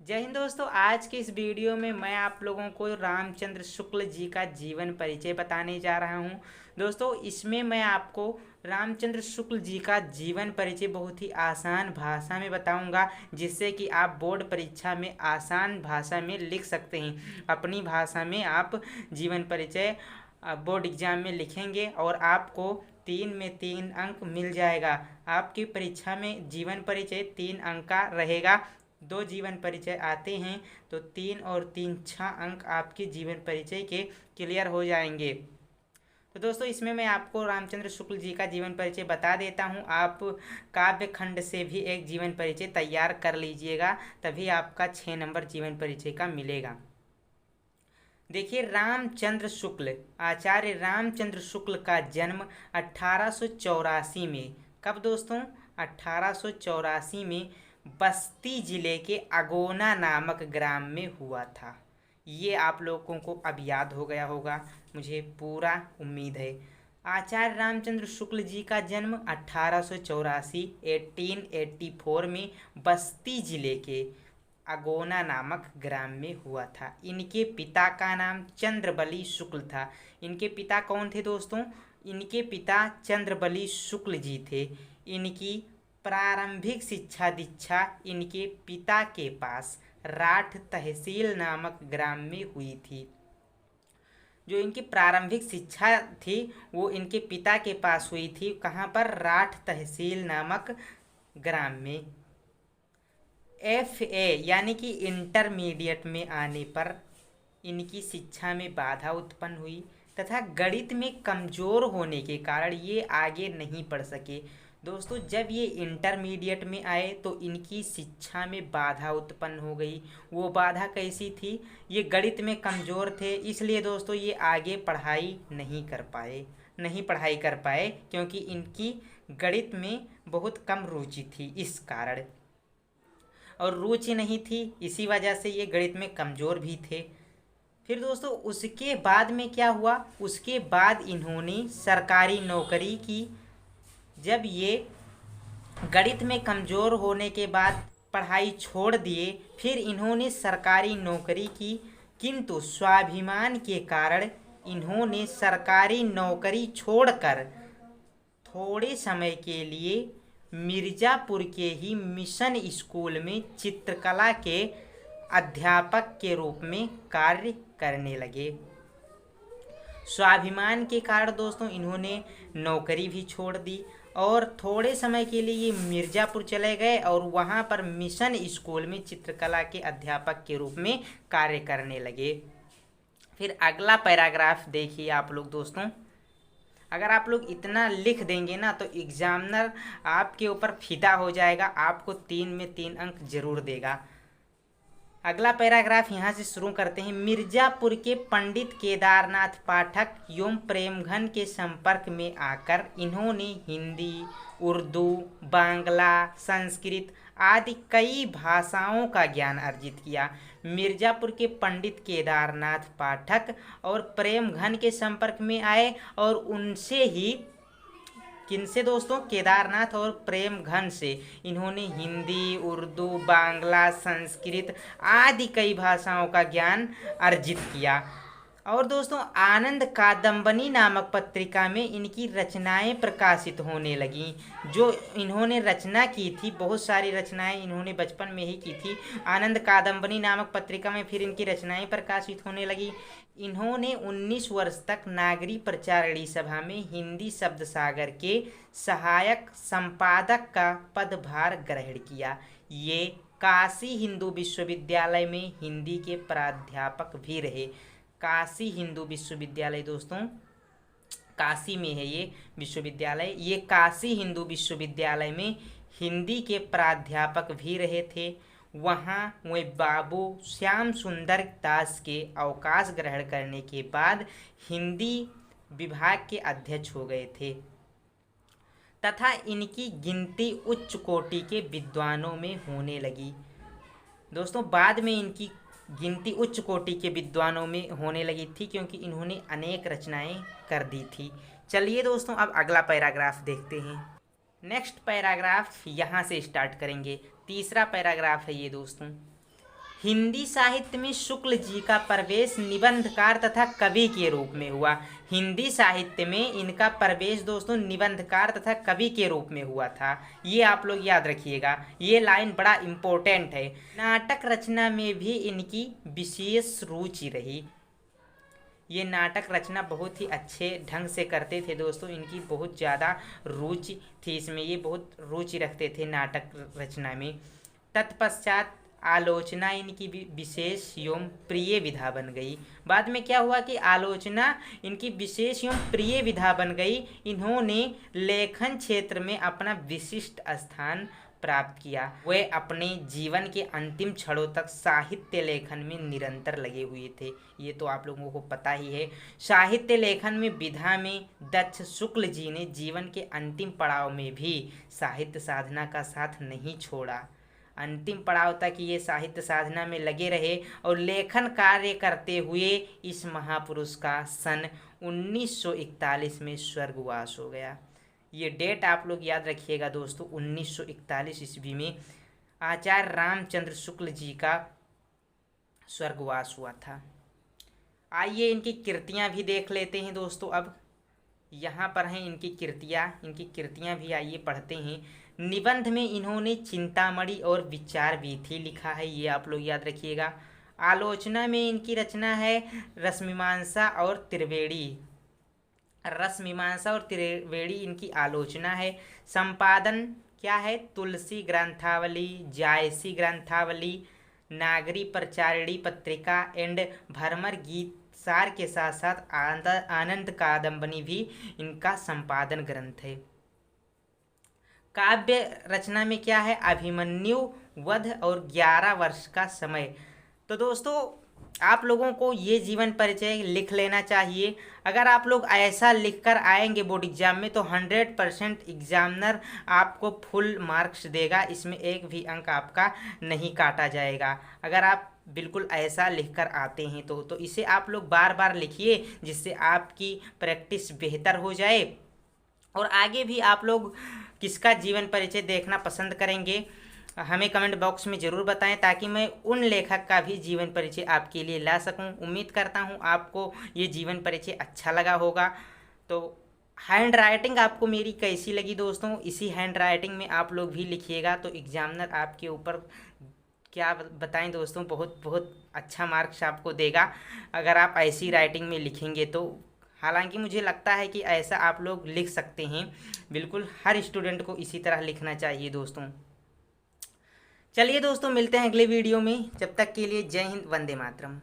जय हिंद दोस्तों। आज के इस वीडियो में मैं आप लोगों को रामचंद्र शुक्ल जी का जीवन परिचय बताने जा रहा हूं। दोस्तों, इसमें मैं आपको रामचंद्र शुक्ल जी का जीवन परिचय बहुत ही आसान भाषा में बताऊंगा, जिससे कि आप बोर्ड परीक्षा में आसान भाषा में लिख सकते हैं। अपनी भाषा में आप जीवन परिचय बोर्ड एग्जाम में लिखेंगे और आपको 3 में 3 अंक मिल जाएगा। आपकी परीक्षा में जीवन परिचय 3 अंक का रहेगा। 2 जीवन परिचय आते हैं तो 3 और 3 6 अंक आपके जीवन परिचय के क्लियर हो जाएंगे। तो दोस्तों, इसमें मैं आपको रामचंद्र शुक्ल जी का जीवन परिचय बता देता हूं। आप काव्य खंड से भी एक जीवन परिचय तैयार कर लीजिएगा, तभी आपका 6 नंबर जीवन परिचय का मिलेगा। देखिए, रामचंद्र शुक्ल, आचार्य रामचंद्र शुक्ल का जन्म 1884 में, कब दोस्तों? 1884 में बस्ती जिले के अगोना नामक ग्राम में हुआ था। ये आप लोगों को अब याद हो गया होगा, मुझे पूरा उम्मीद है। आचार्य रामचंद्र शुक्ल जी का जन्म 1884 में बस्ती जिले के अगोना नामक ग्राम में हुआ था। इनके पिता का नाम चंद्रबली शुक्ल था। इनके पिता कौन थे दोस्तों? इनके पिता चंद्रबली शुक्ल जी थे। इनकी प्रारंभिक शिक्षा दीक्षा इनके पिता के पास राठ तहसील नामक ग्राम में हुई थी। जो इनकी प्रारंभिक शिक्षा थी वो इनके पिता के पास हुई थी। कहाँ पर? राठ तहसील नामक ग्राम में। FA यानी कि इंटरमीडिएट में आने पर इनकी शिक्षा में बाधा उत्पन्न हुई तथा गणित में कमज़ोर होने के कारण ये आगे नहीं पढ़ सके। दोस्तों, जब ये इंटरमीडिएट में आए तो इनकी शिक्षा में बाधा उत्पन्न हो गई। वो बाधा कैसी थी? ये गणित में कमज़ोर थे, इसलिए दोस्तों ये आगे पढ़ाई नहीं पढ़ाई कर पाए क्योंकि इनकी गणित में बहुत कम रुचि थी। इस कारण, और रुचि नहीं थी, इसी वजह से ये गणित में कमज़ोर भी थे। फिर दोस्तों, उसके बाद में क्या हुआ? उसके बाद इन्होंने सरकारी नौकरी की। जब ये गणित में कमज़ोर होने के बाद पढ़ाई छोड़ दिए, फिर इन्होंने सरकारी नौकरी की, किंतु स्वाभिमान के कारण इन्होंने सरकारी नौकरी छोड़कर थोड़े समय के लिए मिर्ज़ापुर के ही मिशन स्कूल में चित्रकला के अध्यापक के रूप में कार्य करने लगे। स्वाभिमान के कारण दोस्तों इन्होंने नौकरी भी छोड़ दी और थोड़े समय के लिए ये मिर्ज़ापुर चले गए और वहाँ पर मिशन स्कूल में चित्रकला के अध्यापक के रूप में कार्य करने लगे। फिर अगला पैराग्राफ देखिए आप लोग दोस्तों। अगर आप लोग इतना लिख देंगे ना तो एग्जामिनर आपके ऊपर फिदा हो जाएगा, आपको 3 में 3 अंक जरूर देगा। अगला पैराग्राफ यहाँ से शुरू करते हैं। मिर्ज़ापुर के पंडित केदारनाथ पाठक एवं प्रेमघन के संपर्क में आकर इन्होंने हिंदी, उर्दू, बांग्ला, संस्कृत आदि कई भाषाओं का ज्ञान अर्जित किया। मिर्ज़ापुर के पंडित केदारनाथ पाठक और प्रेमघन के संपर्क में आए और उनसे ही, किनसे दोस्तों? केदारनाथ और प्रेमघन से इन्होंने हिंदी, उर्दू, बांग्ला, संस्कृत आदि कई भाषाओं का ज्ञान अर्जित किया। और दोस्तों, आनंद कादम्बनी नामक पत्रिका में इनकी रचनाएं प्रकाशित होने लगीं। जो इन्होंने रचना की थी, बहुत सारी रचनाएं इन्होंने बचपन में ही की थी। आनंद कादम्बनी नामक पत्रिका में फिर इनकी रचनाएं प्रकाशित होने लगी। इन्होंने 19 वर्ष तक नागरी प्रचारणी सभा में हिंदी शब्द सागर के सहायक संपादक का पदभार ग्रहण किया। ये काशी हिंदू विश्वविद्यालय में हिंदी के प्राध्यापक भी रहे। काशी हिंदू विश्वविद्यालय दोस्तों, काशी में है ये विश्वविद्यालय। ये काशी हिंदू विश्वविद्यालय में हिंदी के प्राध्यापक भी रहे थे। वहाँ वे बाबू श्याम सुंदर दास के अवकाश ग्रहण करने के बाद हिंदी विभाग के अध्यक्ष हो गए थे तथा इनकी गिनती उच्च कोटि के विद्वानों में होने लगी। दोस्तों, बाद में इनकी गिनती उच्च कोटि के विद्वानों में होने लगी थी क्योंकि इन्होंने अनेक रचनाएं कर दी थी। चलिए दोस्तों, अब अगला पैराग्राफ देखते हैं। नेक्स्ट पैराग्राफ यहाँ से स्टार्ट करेंगे। तीसरा पैराग्राफ है ये दोस्तों। हिंदी साहित्य में शुक्ल जी का प्रवेश निबंधकार तथा कवि के रूप में हुआ। हिंदी साहित्य में इनका प्रवेश दोस्तों निबंधकार तथा कवि के रूप में हुआ था। ये आप लोग याद रखिएगा, ये लाइन बड़ा इम्पोर्टेंट है। नाटक रचना में भी इनकी विशेष रुचि रही। ये नाटक रचना बहुत ही अच्छे ढंग से करते थे दोस्तों, इनकी बहुत ज़्यादा रुचि थी इसमें, ये बहुत रुचि रखते थे नाटक रचना में। तत्पश्चात आलोचना इनकी विशेष एवं प्रिय विधा बन गई। बाद में क्या हुआ कि आलोचना इनकी विशेष एवं प्रिय विधा बन गई। इन्होंने लेखन क्षेत्र में अपना विशिष्ट स्थान प्राप्त किया। वे अपने जीवन के अंतिम क्षणों तक साहित्य लेखन में निरंतर लगे हुए थे। ये तो आप लोगों को पता ही है। साहित्य लेखन में विधा में दक्ष शुक्ल जी ने जीवन के अंतिम पड़ाव में भी साहित्य साधना का साथ नहीं छोड़ा। अंतिम पड़ाव तक ये साहित्य साधना में लगे रहे और लेखन कार्य करते हुए इस महापुरुष का सन 1941 में स्वर्गवास हो गया। ये डेट आप लोग याद रखिएगा दोस्तों, 1941 ईस्वी में आचार्य रामचंद्र शुक्ल जी का स्वर्गवास हुआ था। आइए इनकी कृतियाँ भी देख लेते हैं दोस्तों। अब यहाँ पर हैं इनकी कृतियाँ भी आइए पढ़ते हैं। निबंध में इन्होंने चिंतामणि और विचार वीथी लिखा है, ये आप लोग याद रखिएगा। आलोचना में इनकी रचना है रसमीमांसा और त्रिवेणी इनकी आलोचना है। संपादन क्या है? तुलसी ग्रंथावली, जायसी ग्रंथावली, नागरी प्रचारिणी पत्रिका एंड भरमर गीत सार के साथ साथ आनंद कादम्बनी भी इनका संपादन ग्रंथ है। काव्य रचना में क्या है? अभिमन्यु वध और 11 वर्ष का समय। तो दोस्तों आप लोगों को ये जीवन परिचय लिख लेना चाहिए। अगर आप लोग ऐसा लिखकर आएंगे बोर्ड एग्जाम में तो 100% एग्जामिनर आपको फुल मार्क्स देगा, इसमें एक भी अंक आपका नहीं काटा जाएगा। अगर आप बिल्कुल ऐसा लिखकर आते हैं तो इसे आप लोग बार बार लिखिए, जिससे आपकी प्रैक्टिस बेहतर हो जाए। और आगे भी आप लोग किसका जीवन परिचय देखना पसंद करेंगे हमें कमेंट बॉक्स में ज़रूर बताएं, ताकि मैं उन लेखक का भी जीवन परिचय आपके लिए ला सकूं। उम्मीद करता हूं आपको ये जीवन परिचय अच्छा लगा होगा। तो हैंड राइटिंग आपको मेरी कैसी लगी दोस्तों, इसी हैंड राइटिंग में आप लोग भी लिखिएगा तो एग्जामिनर आपके ऊपर क्या बताएं दोस्तों, बहुत बहुत अच्छा मार्क्स आपको देगा अगर आप ऐसी राइटिंग में लिखेंगे तो। हालांकि मुझे लगता है कि ऐसा आप लोग लिख सकते हैं, बिल्कुल हर स्टूडेंट को इसी तरह लिखना चाहिए दोस्तों। चलिए दोस्तों मिलते हैं अगले वीडियो में, जब तक के लिए जय हिंद, वंदे मातरम।